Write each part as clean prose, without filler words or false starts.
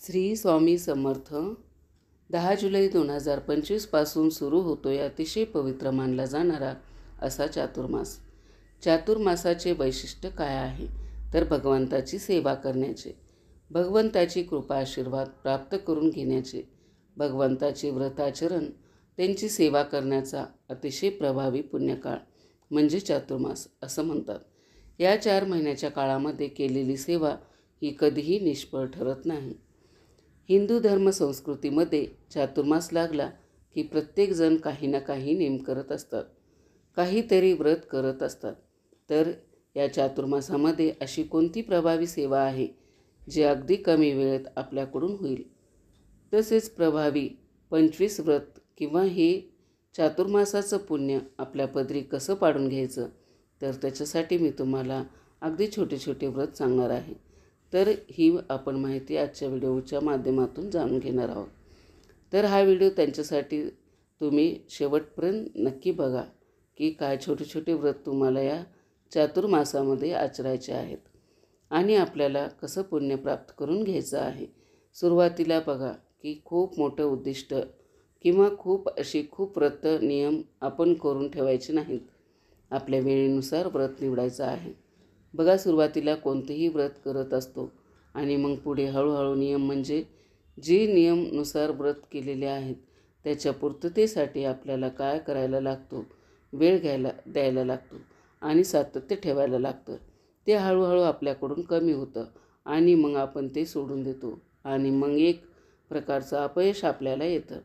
श्री स्वामी समर्थ 10 जुलै 2025 पासून सुरू होतोय अतिशय पवित्र मानला जाणारा असा चातुर्मास। चातुर्मासाचे वैशिष्ट्य काय आहे तर भगवंताची सेवा करण्याचे, भगवंताची कृपा आशीर्वाद प्राप्त करून घेण्याचे, भगवंताचे व्रताचरण त्यांची सेवा करण्याचा अतिशय प्रभावी पुण्यकाळ म्हणजे चातुर्मास असं म्हणतात। या 4 महिन्याच्या काळामध्ये केलेली सेवा ही कधीही निष्फळ ठरत नाही। हिंदू धर्म संस्कृतीमध्ये चातुर्मास लागला की प्रत्येकजण काही ना काही नेम करत असतात, काहीतरी व्रत करत असतात। तर या चातुर्मासामध्ये अशी कोणती प्रभावी सेवा आहे जी अगदी कमी वेळेत आपल्याकडून होईल? तसेच प्रभावी 25 व्रत किंवा हे चातुर्मासाचं पुण्य आपल्या पदरी कसं पाडून घ्यायचं, तर त्याच्यासाठी मी तुम्हाला अगदी छोटे छोटे व्रत सांगणार आहे। तर ही आपण माहिती आजच्या व्हिडिओच्या माध्यमातून जाणून घेणार आहोत। तर हा व्हिडिओ त्यांच्यासाठी तुम्ही शेवटपर्यंत नक्की बघा की काय छोटे छोटे व्रत तुम्हाला या चातुर्मासामध्ये आचरायचे आहेत आणि आपल्याला कसं पुण्य प्राप्त करून घ्यायचं आहे। सुरुवातीला बघा की खूप मोठं उद्दिष्ट किंवा खूप व्रत नियम आपण करून ठेवायचे नाहीत। आपल्या वेळेनुसार व्रत निवडायचं आहे। बघा, सुरुवातीला कोणतेही व्रत करत असतो आणि मग पुढे हळूहळू नियम म्हणजे जे नियमनुसार व्रत केलेले आहेत त्याच्या पूर्ततेसाठी आपल्याला काय करायला लागतो, वेळ द्यायला लागतो आणि सातत्य ठेवायला लागतं। ते हळूहळू आपल्याकडून कमी होतं आणि मग आपण ते सोडून देतो आणि मग एक प्रकारचं अपयश आपल्याला येतं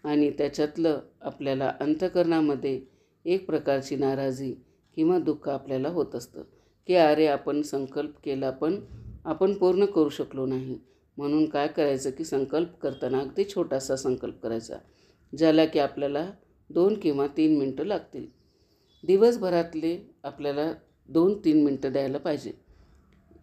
आणि त्याच्यातलं आपल्याला अंतःकरणामध्ये एक प्रकारची नाराजी किंवा दुःख आपल्याला होत असतं की अरे, आपण संकल्प केला पण आपण पूर्ण करू शकलो नाही। म्हणून काय करायचं की संकल्प करताना अगदी छोटासा संकल्प करायचा, ज्याला की आपल्याला 2 किंवा 3 मिनटं लागतील। दिवसभरातले आपल्याला 2-3 मिनटं द्यायला पाहिजे।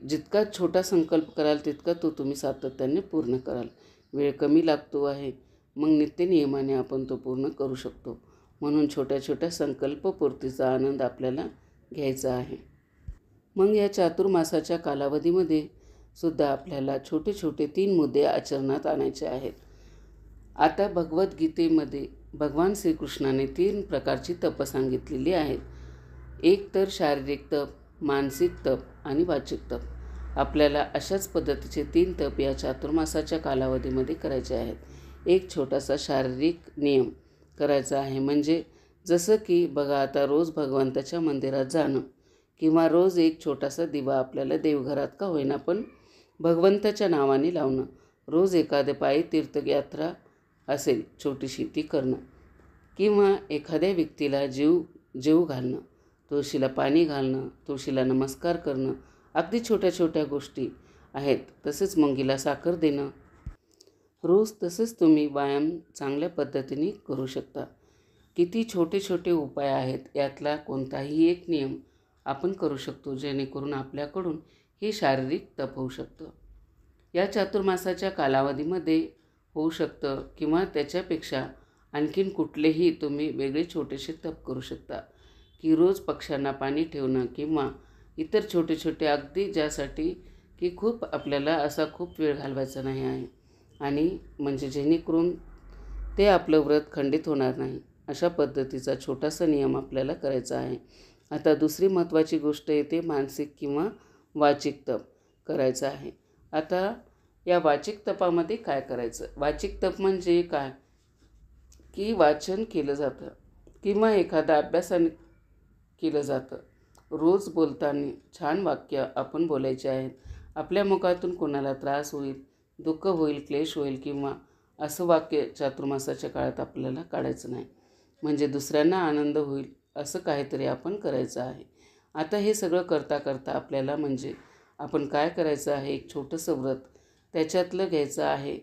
जितका छोटा संकल्प कराल तितका तो तुम्ही सातत्याने पूर्ण कराल। वेळ कमी लागतो आहे, मग नित्यनियमाने आपण तो पूर्ण करू शकतो। म्हणून छोट्या छोट्या संकल्पपूर्तीचा आनंद आपल्याला घ्यायचा आहे। मग या चातुर्मासाच्या कालावधीमध्ये सुद्धा आपल्याला छोटे छोटे 3 मुद्दे आचरणात आणायचे आहेत। आता भगवद्गीतेमध्ये भगवान श्रीकृष्णाने 3 प्रकारची तप सांगितलेली आहेत। एक तर शारीरिक तप, मानसिक तप आणि वाचिक तप। आपल्याला अशाच पद्धतीचे 3 तप या चातुर्मासाच्या कालावधीमध्ये करायचे आहेत। एक छोटासा शारीरिक नियम करायचा आहे, म्हणजे जसं की बघा, आता रोज भगवंताच्या मंदिरात जाणं किंवा रोज एक छोटासा दिवा आपल्याला देवघरात का होईना पण भगवंताच्या नावाने लावणं, रोज एखाद्या पायी तीर्थयात्रा असेल छोटीशी ती करणं किंवा एखाद्या व्यक्तीला जीव घालणं, तुळशीला पाणी घालणं, तुळशीला नमस्कार करणं, अगदी छोट्या छोट्या गोष्टी आहेत। तसेच मुंगीला साखर देणं रोज। तसंच तुम्ही व्यायाम चांगल्या पद्धतीने करू शकता। किती छोटे छोटे उपाय आहेत, यातला कोणताही एक नियम आपण करू शकतो जेणेकरून आपल्याकडून हे शारीरिक तप होऊ शकतं। या चातुर्मासाच्या कालावधीमध्ये होऊ शकतं किंवा त्याच्यापेक्षा आणखीन कुठलेही तुम्ही वेगळे छोटेसे तप करू शकता की रोज पक्ष्यांना पाणी ठेवणं किंवा इतर छोटे छोटे, अगदी ज्यासाठी की खूप आपल्याला असा खूप वेळ घालवायचा नाही आहे आणि म्हणजे जेणेकरून ते आपलं व्रत खंडित होणार नाही, अशा पद्धतीचा छोटासा नियम आपल्याला करायचा आहे। आता दुसरी महत्त्वाची गोष्ट येते मानसिक किंवा वाचिक तप करायचं आहे। आता या वाचिक तपामध्ये काय करायचं? वाचिक तप म्हणजे काय की वाचन केलं जातं किंवा एखादा अभ्यासाने केलं जातं। रोज बोलताना छान वाक्य आपण बोलायचे आहेत। आपल्या मुखातून कोणाला त्रास होईल, दुःख होईल, क्लेश होईल किंवा असं वाक्य चातुर्मासाच्या काळात आपल्याला काढायचं नाही, म्हणजे दुसऱ्यांना आनंद होईल असं काहीतरी आपण करायचं आहे। आता हे सगळं करता करता आपल्याला म्हणजे आपण काय करायचं आहे, एक छोटंसं व्रत त्याच्यातलं घ्यायचं आहे।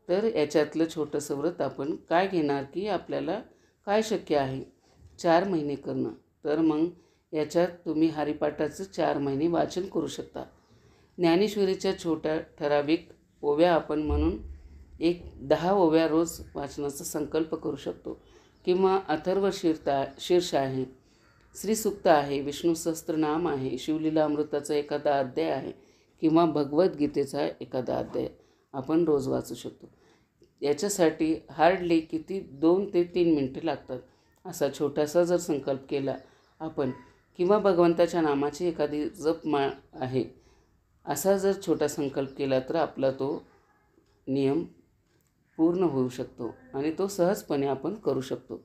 तर याच्यातलं छोटंसं व्रत आपण काय घेणार की आपल्याला काय शक्य आहे 4 महिने करणं। तर मग याच्यात तुम्ही हरिपाठाचं 4 महिने वाचन करू शकता। ज्ञानेश्वरीच्या छोट्या ठराविक ओव्या आपण म्हणून 10 ओव्या रोज वाचनाचा संकल्प करू शकतो किंवा अथर्व शीर्ष आहे, श्रीसूक्त आहे, विष्णू सहस्त्रनाम आहे, शिवलीला अमृताचा एखादा अध्याय आहे किंवा भगवद्गीतेचा एखादा अध्याय आपण रोज वाचू शकतो. याच्यासाठी हार्डली किती 2 ते 3 मिनटं लागतात. असा छोटासा जर संकल्प केला आपण, किंवा भगवंताच्या नामाची एखादी जपमाळ आहे असा जर छोटा संकल्प केला, तर आपला तो नियम पूर्ण होऊ शकतो आणि तो सहजपणे आपण करू शकतो.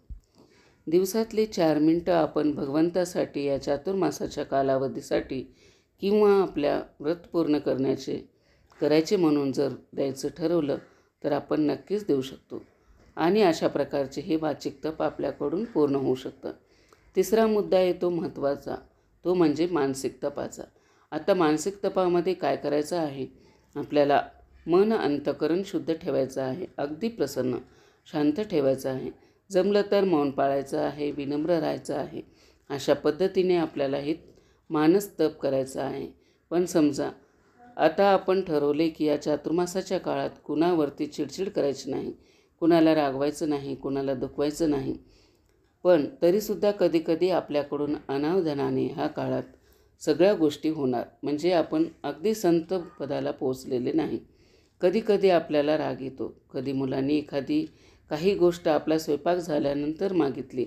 दिवसातले 4 मिनटं आपण भगवंतासाठी या चातुर्मासाच्या कालावधीसाठी किंवा आपल्या व्रत पूर्ण करायचे म्हणून जर द्यायचं ठरवलं तर आपण नक्कीच देऊ शकतो आणि अशा प्रकारचे हे वाचिक तप आपल्याकडून पूर्ण होऊ शकतं. तिसरा मुद्दा येतो महत्त्वाचा, तो म्हणजे मानसिक तपाचा. आता मानसिक तपामध्ये काय करायचं आहे, आपल्याला मन अंतःकरण शुद्ध ठेवायचं आहे, अगदी प्रसन्न शांत ठेवायचं आहे, जमलं तर मौन पाळायचं आहे, विनम्र राहायचं आहे. अशा पद्धतीने आपल्याला हे मानस तप करायचं आहे. पण समजा आता आपण ठरवले की या चातुर्मासाच्या काळात कुणावरती चिडचिड करायची नाही, कुणाला रागवायचं नाही, कुणाला दुखवायचं नाही. पण तरीसुद्धा कधीकधी आपल्याकडून अनावधानाने ह्या काळात सगळ्या गोष्टी होणार, म्हणजे आपण अगदी संत पदाला पोचलेले नाही. कधीकधी आपल्याला राग येतो. कधी मुलांनी काही गोष्ट आपला स्वयंपाक झाल्यानंतर मागितली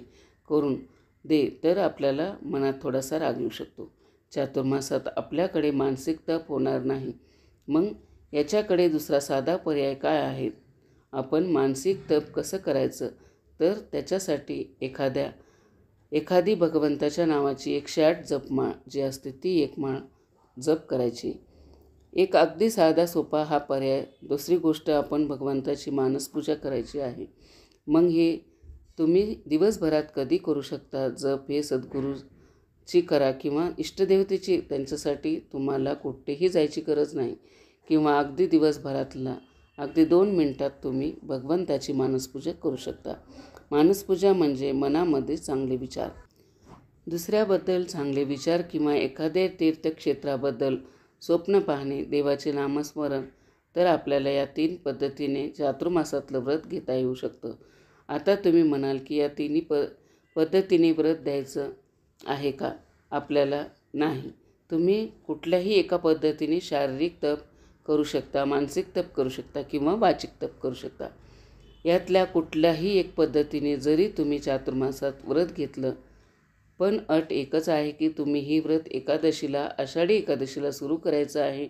करून दे, तर आपल्याला मनात थोडासा राग येऊ शकतो. चातुर्मासात आपल्याकडे मानसिक तप होणार नाही. मग याच्याकडे दुसरा साधा पर्याय काय आहे, आपण मानसिक तप कसं करायचं, तर त्याच्यासाठी एखादी भगवंताच्या नावाची 108 जपमाळ जी असते ती एक माळ जप करायची. एक अगदी साधा सोपा हा पर्याय. दुसरी गोष्ट, आपण भगवंताची मानसपूजा करायची आहे. मग हे तुम्ही दिवसभरात कधी करू शकता. जप हे सद्गुरूची करा किंवा इष्टदेवतेची, त्यांच्यासाठी तुम्हाला कुठेही जायची गरज नाही. किंवा अगदी दिवसभरातला अगदी 2 मिनटात तुम्ही भगवंताची मानसपूजा करू शकता. मानसपूजा म्हणजे मनामध्ये चांगले विचार, दुसऱ्याबद्दल चांगले विचार किंवा एखाद्या तीर्थक्षेत्राबद्दल स्वप्न पाहणे, देवाचे नामस्मरण. तर आपल्याला या 3 पद्धतीने चातुर्मासातलं व्रत घेता येऊ शकतं. आता तुम्ही म्हणाल की या तिन्ही पद्धतीने व्रत द्यायचं आहे का? आपल्याला नाही. तुम्ही कुठल्याही एका पद्धतीने शारीरिक तप करू शकता, मानसिक तप करू शकता किंवा वाचिक तप करू शकता. यातल्या कुठल्याही एक पद्धतीने जरी तुम्ही चातुर्मासात व्रत घेतलं, पण अट एकच आहे की तुम्ही ही व्रत एकादशीला, आषाढी एकादशीला सुरू करायचं आहे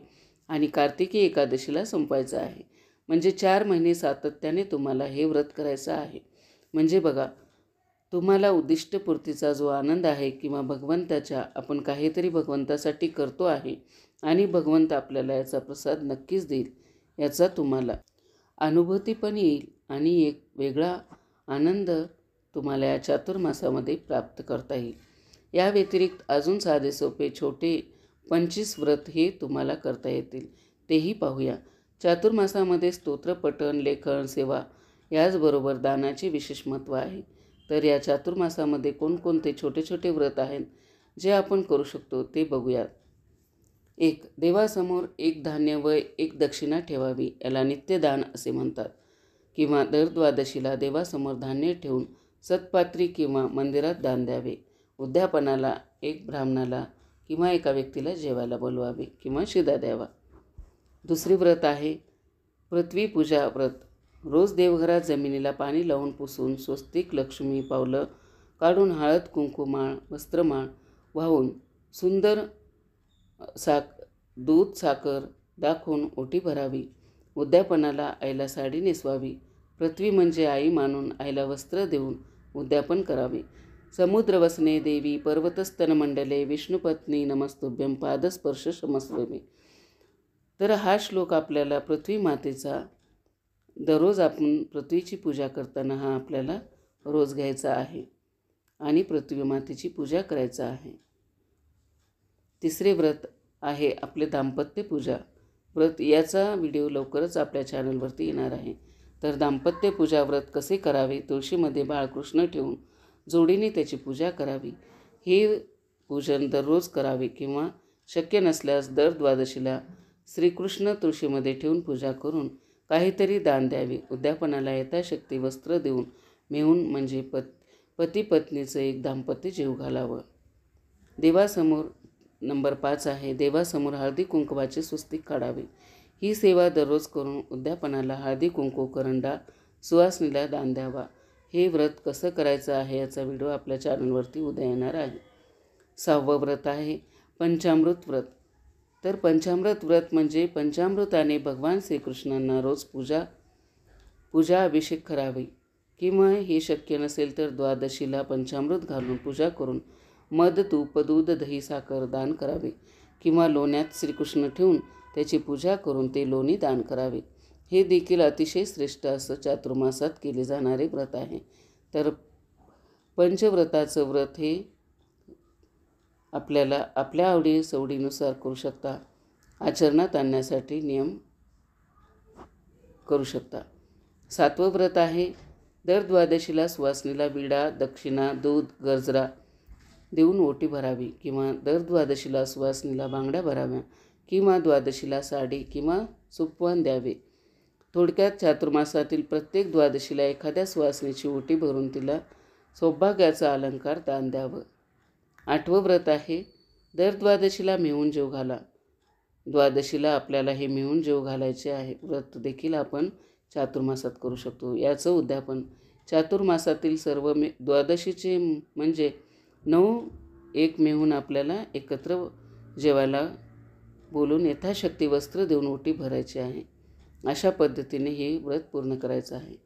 आणि कार्तिकी एकादशीला संपवायचं आहे. म्हणजे 4 महिने सातत्याने तुम्हाला हे व्रत करायचं आहे. म्हणजे बघा, तुम्हाला उद्दिष्टपूर्तीचा जो आनंद आहे किंवा आपण काहीतरी भगवंतासाठी करतो आहे आणि भगवंत आपल्याला याचा प्रसाद नक्कीच देईल, याचा तुम्हाला अनुभूती पण येईल आणि एक वेगळा आनंद तुम्हाला या चातुर्मासामध्ये प्राप्त करता येईल. या व्यतिरिक्त अजून साधे सोपे छोटे 25 व्रत हे तुम्हाला करता येतील, तेही पाहूया. चातुर्मासामध्ये स्तोत्रपठण, लेखन, सेवा याचबरोबर दानाचे विशेष महत्त्व आहे. तर या चातुर्मासामध्ये कोणकोणते छोटे छोटे व्रत आहेत जे आपण करू शकतो ते बघूयात. 1. देवासमोर 1 धान्य व 1 दक्षिणा ठेवावी, याला नित्यदान असे म्हणतात. किंवा दर द्वादशीला देवासमोर धान्य ठेवून सत्पात्री किंवा मंदिरात दान द्यावे. उद्यापनाला 1 ब्राह्मणाला किंवा एका व्यक्तीला जेवायला बोलवावे किंवा शिदा द्यावा. दुसरी व्रत आहे पृथ्वी पूजा व्रत. रोज देवघरात जमिनीला पाणी लावून पुसून स्वस्तिक, लक्ष्मी पावलं काढून हळद कुंकुमाळ वस्त्रमाळ वाहून सुंदर दूध साखर दाखवून ओटी भरावी. उद्यापनाला आईला साडी नेसवावी. पृथ्वी म्हणजे आई मानून आईला वस्त्र देऊन उद्यापन करावे. समुद्र वसने देवी पर्वतस्तन मंडले विष्णुपत्नी नमस्तुभ्यं पादस्पर्श क्षमस्वमे. तर हा श्लोक आपल्याला पृथ्वी मातेचा दररोज आपण पृथ्वीची पूजा करताना हा आपल्याला रोज घ्यायचा आहे आणि पृथ्वी मातेची पूजा करायचं आहे. तिसरे व्रत आहे आपले दाम्पत्य पूजा व्रत. याचा व्हिडिओ लवकरच आपल्या चॅनलवरती येणार आहे. तर दाम्पत्य पूजा व्रत कसे करावे, तुळशीमध्ये बाळकृष्ण ठेवून जोडीने त्याची पूजा करावी. हे पूजन दररोज करावे किंवा शक्य नसल्यास दर द्वादशीला श्रीकृष्ण तुळशीमध्ये ठेवून पूजा करून काहीतरी दान द्यावे. उद्यापनाला यथाशक्ती वस्त्र देऊन मेहून म्हणजे पती पत्नीचं एक दाम्पत्य जीव घालावं. देवासमोर नंबर 5 आहे देवासमोर हळदी कुंकवाचे स्वस्तिक काढावे. ही सेवा दररोज करून उद्यापनाला हळदी कुंकू करंडा सुवासिनीला दान द्यावा. हे व्रत कसं करायचं आहे याचा व्हिडिओ आपल्या चॅनलवरती उद्या येणार आहे. 6वं व्रत आहे पंचामृत व्रत. तर पंचामृत व्रत म्हणजे पंचामृताने भगवान श्रीकृष्णांना रोज पूजा अभिषेक करावी, किंवा हे शक्य नसेल तर द्वादशीला पंचामृत घालून पूजा करून मध तूप दूध दही साखर दान करावे, किंवा लोण्यात श्रीकृष्ण ठेवून त्याची पूजा करून ते लोणी दान करावे. हे देखील अतिशय श्रेष्ठ असं चातुर्मासात केले जाणारे व्रत आहे. तर पंचव्रताचं व्रत हे आपल्याला आपल्या आवडी सवडीनुसार करू शकता, आचरणात आणण्यासाठी नियम करू शकता. 7वं व्रत आहे दर द्वादशीला सुवासिनीला विडा दक्षिणा दूध गजरा देऊन ओटी भरावी, किंवा दर द्वादशीला सुवासिनीला बांगड्या भराव्या, किंवा द्वादशीला साडी किंवा सुपवान द्यावे. थोडक्यात चातुर्मासातील प्रत्येक द्वादशीला एखाद्या सुवासिनीची ओटी भरून तिला सौभाग्याचा अलंकार दान द्यावं. 8वं व्रत आहे दर द्वादशीला मिळून जेव घाला. द्वादशीला आपल्याला हे मिळून जेव घालायचे आहे. व्रत देखील आपण चातुर्मासात करू शकतो. याचं उद्यापन चातुर्मासातील सर्व द्वादशीचे म्हणजे 9 मिळून आपल्याला एकत्र जेवायला बोलून यथाशक्ती वस्त्र देऊन ओटी भरायची आहे. अशा पद्धतीने हे व्रत पूर्ण करायचं आहे.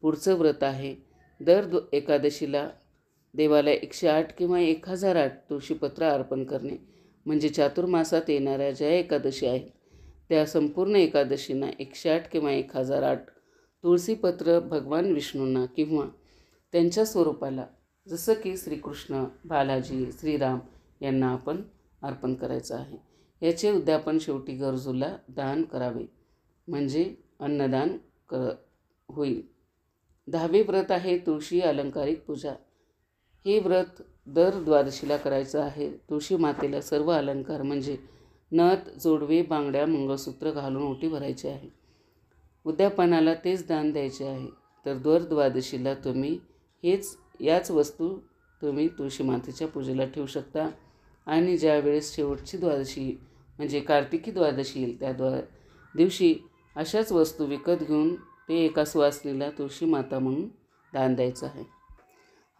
पुढचं व्रत आहे दर एकादशीला देवाला 108 किंवा 1008 तुळशीपत्र अर्पण करणे. म्हणजे चातुर्मासात येणाऱ्या ज्या एकादशी आहेत त्या संपूर्ण एकादशींना 108 किंवा 1008 तुळशीपत्र भगवान विष्णूंना किंवा त्यांच्या स्वरूपाला जसं की श्रीकृष्ण बालाजी श्रीराम यांना आपण अर्पण करायचं आहे. याचे उद्यापन शेवटी गरजूला दान करावे, म्हणजे अन्नदान होईल. 10वे व्रत आहे तुळशी अलंकारिक पूजा. हे व्रत दर द्वादशीला करायचं आहे. तुळशी मातेला सर्व अलंकार म्हणजे नथ जोडवे बांगड्या मंगळसूत्र घालून ओटी भरायची आहे. उद्यापनाला तेच दान द्यायचे आहे. तर दर द्वादशीला तुम्ही याच वस्तू तुम्ही तुळशी मातेच्या पूजेला ठेवू शकता. आणि ज्यावेळेस शेवटची द्वादशी म्हणजे कार्तिकी द्वादशी येईल त्या दिवशी अशाच वस्तू विकत घेऊन ते एका सुवासिनीला तुळशी माता म्हणून दान द्यायचं आहे.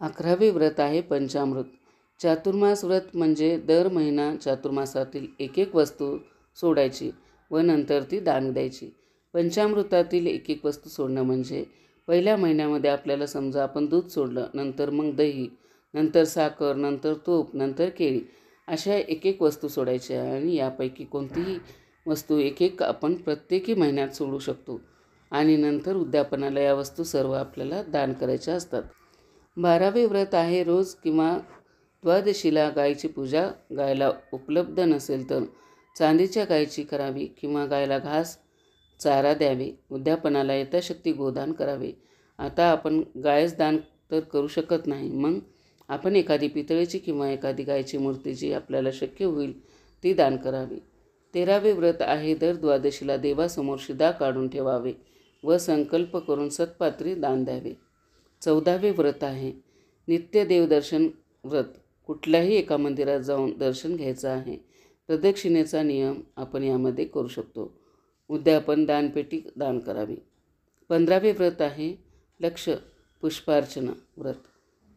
11वे व्रत आहे पंचामृत. चातुर्मास व्रत म्हणजे दर महिना चातुर्मासातील एक वस्तू सोडायची व नंतर ती दान द्यायची. पंचामृतातील एक वस्तू सोडणं म्हणजे पहिल्या महिन्यामध्ये आपल्याला समजा आपण दूध सोडलं, नंतर मग दही, नंतर साखर, नंतर तूप, नंतर केळी अशा एक वस्तू सोडायच्या. आणि यापैकी कोणतीही वस्तू एक आपण प्रत्येकी महिन्यात सोडू शकतो. आणि नंतर उद्यापनाला या वस्तू सर्व आपल्याला दान करायच्या असतात. 12वे व्रत आहे रोज किंवा द्वादशीला गायीची पूजा. गायला उपलब्ध नसेल तर चांदीच्या गायीची करावी, किंवा गायला घास चारा द्यावे. उद्यापनाला यथाशक्ती गोदान करावे. आता आपण गायच दान तर करू शकत नाही, मग आपण एखादी पितळेची किंवा एखादी गायची मूर्ती जी आपल्याला शक्य होईल ती दान करावी. 13वे व्रत आहे दर द्वादशीला देवासमोर शिदा काढून ठेवावे व संकल्प करून सत्पात्री दान द्यावे. 14वे व्रत आहे नित्य देवदर्शन व्रत. कुठल्याही एका मंदिरात जाऊन दर्शन घ्यायचं आहे. प्रदक्षिणेचा नियम आपण यामध्ये करू शकतो. उद्यापन दानपेटी दान करावी. 15वे व्रत आहे लक्ष पुष्पार्चना व्रत.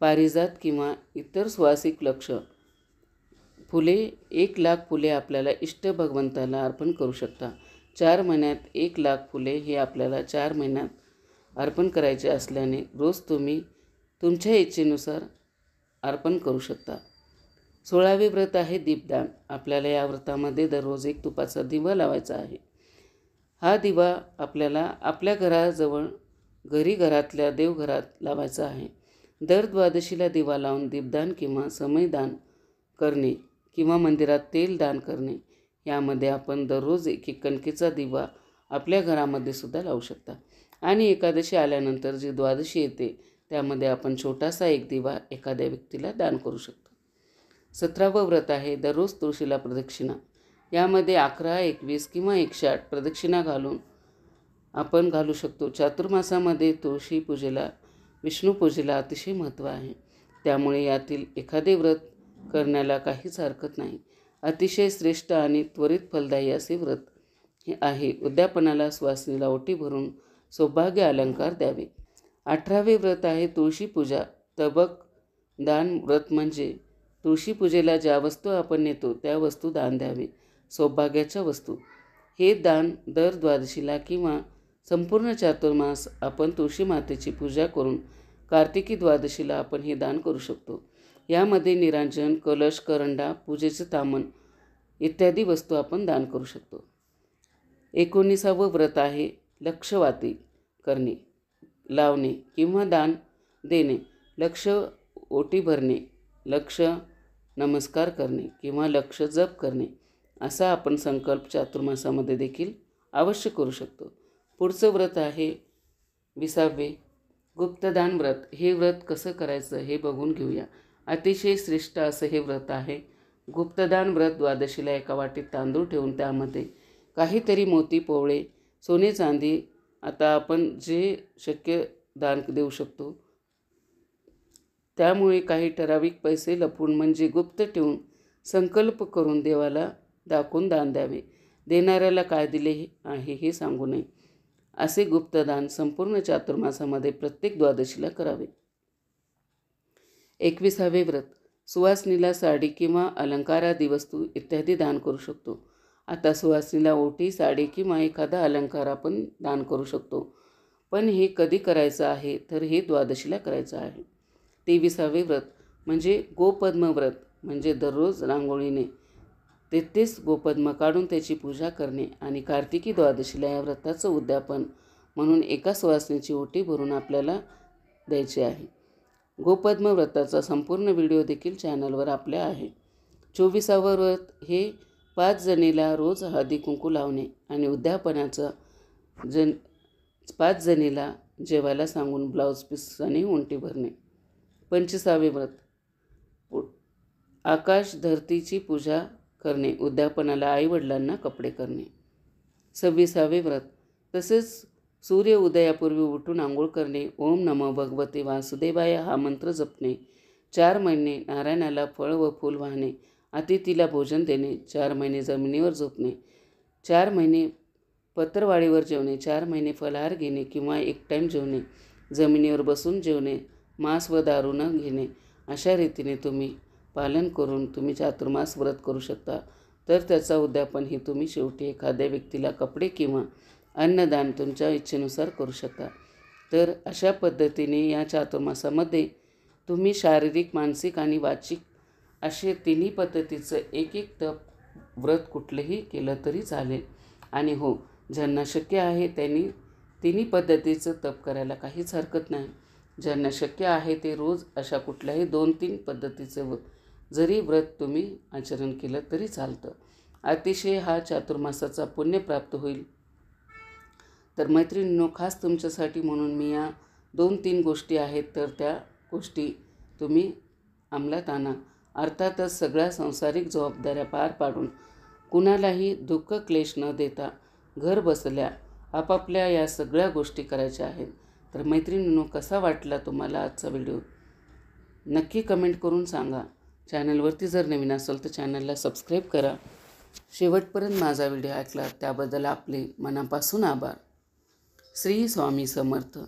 पारिजात किंवा इतर सुवासिक लक्ष फुले 1,00,000 फुले आपल्याला इष्ट भगवंताला अर्पण करू शकता. 4 महिन्यात 1,00,000 फुले हे आपल्याला 4 महिन्यात अर्पण करायचे असल्याने रोज तुम्ही तुमच्या इच्छेनुसार अर्पण करू शकता. 16वे व्रत आहे दीपदान. आपल्याला या व्रतामध्ये दररोज एक तुपाचा दिवा लावायचा आहे. हा दिवा आपल्याला आपल्या घराजवळ घरातल्या देवघरात लावायचा आहे. दर द्वादशीला दिवा लावून दीपदान किंवा समयदान करणे किंवा मंदिरात तेल दान करणे. यामध्ये आपण दररोज एक कणकेचा दिवा आपल्या घरामध्ये सुद्धा लावू शकता. आणि एकादशी आल्यानंतर जी द्वादशी येते त्यामध्ये आपण छोटासा एक दिवा एखाद्या व्यक्तीला दान करू शकतो. 17वं व्रत आहे दररोज तुळशीला प्रदक्षिणा. यामध्ये 11, 21 किंवा 108 प्रदक्षिणा आपण घालू शकतो. चातुर्मासामध्ये तुळशी पूजेला विष्णू पूजेला अतिशय महत्त्व आहे. त्यामुळे यातील एखादे व्रत करण्याला काहीच हरकत नाही. अतिशय श्रेष्ठ आणि त्वरित फलदायी असे व्रत हे आहे. उद्यापनाला सुवासिनीला ओटी भरून सौभाग्य अलंकार द्यावे. 18वे व्रत आहे तुळशी पूजा. तबक दान व्रत म्हणजे तुळशी पूजेला ज्या वस्तू आपण नेतो त्या वस्तू दान द्यावे. सौभाग्याच्या वस्तू हे दान दर द्वादशीला किंवा संपूर्ण चातुर्मास आपण तुळशी मातेची पूजा करून कार्तिकी द्वादशीला आपण हे दान करू शकतो. यामध्ये निरांजन, कलश, करंडा, पूजेचे तामन इत्यादी वस्तू आपण दान करू शकतो. 19वे व्रत आहे लक्षवाती करणे, लावणे किंवा दान देणे. लक्ष ओटी भरणे, लक्ष नमस्कार करणे किंवा लक्ष जप करणे असा आपण संकल्प चातुर्मासामध्ये देखील अवश्य करू शकतो. पुढचं व्रत आहे 20वे गुप्तदान व्रत. हे व्रत कसं करायचं हे बघून घेऊया. अतिशय श्रेष्ठ असं हे व्रत आहे. गुप्तदान व्रत द्वादशीला एका वाटीत तांदूळ ठेवून त्यामध्ये काहीतरी मोती, पोवळे, सोने, चांदी आता आपण जे शक्य दान देऊ शकतो त्यामुळे काही ठराविक पैसे लपवून म्हणजे गुप्त ठेवून संकल्प करून देवाला दाखवून दान द्यावे. देणाऱ्याला काय दिले आहे हे सांगू नये. असे गुप्तदान संपूर्ण चातुर्मासामध्ये प्रत्येक द्वादशीला करावे. 21वे व्रत सुवासिनीला साडी किंवा अलंकारादी वस्तू इत्यादी दान करू शकतो. आता सुवासिनीला ओटी, साडी किंवा एखादा अलंकार आपण दान करू शकतो. पण हे कधी करायचं आहे तर हे द्वादशीला करायचं आहे. 23वे व्रत म्हणजे गोपद्म व्रत म्हणजे दररोज रांगोळीने 33 गोपद्म काढून त्याची पूजा करणे आणि कार्तिकी द्वादशीला या व्रताचं उद्यापन म्हणून एका सुवासिनीची ओटी भरून आपल्याला द्यायची आहे. गोपद्म व्रताचा संपूर्ण व्हिडिओ देखील चॅनलवर आपल्या आहे. 24वे व्रत हे 5 जणीला रोज हळदी कुंकू लावणे आणि उद्यापनाचं 5 जणीला जेवायला सांगून ब्लाऊज पीसने ओटी भरणे. 25वे व्रत आकाश धरतीची पूजा करणे, उद्यापनाला आईवडिलांना कपडे करणे. 26वे व्रत तसेच सूर्य उदयापूर्वी उठून आंघोळ करणे, ओम नमो भगवते वासुदेवाय हा मंत्र जपणे. 4 महिने नारायणाला फळ व फूल वाहणे, अतिथीला भोजन देणे, 4 महिने जमिनीवर झोपणे, 4 महिने पत्रवाळीवर जेवणे, 4 महिने फलाहार घेणे किंवा एक टाईम जेवणे, जमिनीवर बसून जेवणे, मांस व दारू न घेणे. अशा रीतीने तुम्ही पालन करून तुम्ही चातुर्मास व्रत करू शकता. तर त्याचा उद्यापन हे तुम्ही शेवटी एखाद्या व्यक्तीला कपडे किंवा अन्नदान तुमच्या इच्छेनुसार करू शकता. तर अशा पद्धतीने या चातुर्मासामध्ये तुम्ही शारीरिक, मानसिक आणि वाचिक असे तिन्ही पद्धतीचं एक तप व्रत कुठलंही केलं तरी चालेल. आणि हो, ज्यांना शक्य आहे त्यांनी तिन्ही पद्धतीचं तप करायला काहीच हरकत नाही. ज्यांना शक्य आहे ते रोज अशा कुठल्याही 2-3 पद्धतीचं जरी व्रत तुम्ही आचरण केलं तरी चालतं. अतिशय हा चातुर्मासाचा पुण्य प्राप्त होईल. तर मैत्रिणींनो, खास तुमच्यासाठी म्हणून मी या 2-3 गोष्टी आहेत तर त्या गोष्टी तुम्ही अंमलात आणा. अर्थातच सगळ्या सांसारिक जबाबदाऱ्या पार पाडून कुणालाही दुःख क्लेश न देता घर बसल्या आपापल्या या सगळ्या गोष्टी करायच्या आहेत. तर मैत्रिणींनो, कसा वाटला तुम्हाला आजचा व्हिडिओ नक्की कमेंट करून सांगा. चॅनलवरती जर नवीन असेल तर चॅनलला सबस्क्राईब करा. शेवटपर्यंत माझा व्हिडिओ ऐकला त्याबद्दल आपले मनापासून आभार. श्री स्वामी समर्थ.